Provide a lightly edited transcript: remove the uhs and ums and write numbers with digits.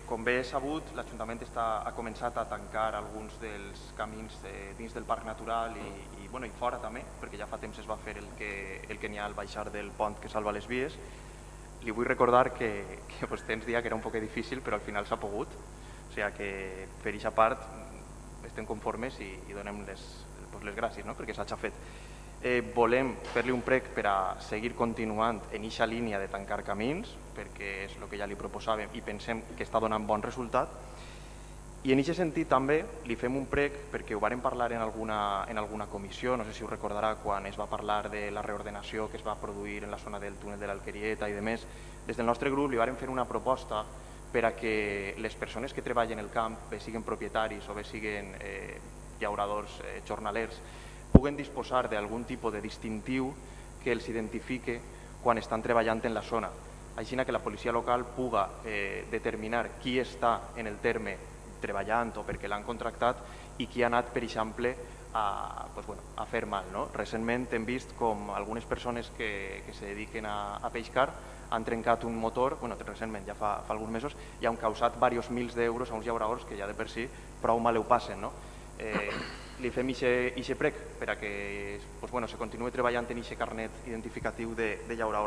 Com bé és sabut, l'Ajuntament ha començat a tancar alguns dels camins dins del Parc Natural i fora també, perquè ja fa temps es va fer el que n'hi ha al baixar del pont que salva les vies. Li vull recordar que vostè ens deia que era un poc difícil, però al final s'ha pogut. O sigui que per aquesta part estem conformes i donem les gràcies, no? Perquè s'ha fet. Volem fer-li un prec per a seguir continuant en aquesta línia de tancar camins, perquè és el que ja li proposàvem i pensem que està donant bon resultat. I en aquest sentit també li fem un prec perquè ho vàrem parlar en alguna comissió, no sé si ho recordarà, quan es va parlar de la reordenació que es va produir en la zona del túnel de l'Alquerieta i demés. Des del nostre grup li vàrem fer una proposta per a que les persones que treballen el camp, bé siguin propietaris o bé siguin llauradors jornalers, puguen disposar d'algun tipus de distintiu que els identifique quan estan treballant en la zona. Així que la policia local puga determinar qui està en el terme treballant o perquè l'han contractat i qui ha anat, per exemple, a fer mal. Recentment hem vist com algunes persones que se dediquen a pescar han trencat un motor, recentment, ja fa alguns mesos, i han causat diversos mils d'euros a uns llauradors que ja de per si prou mal ho passen. Li fem aquest prec per a que se continuï treballant en aquest carnet identificatiu de llaurador.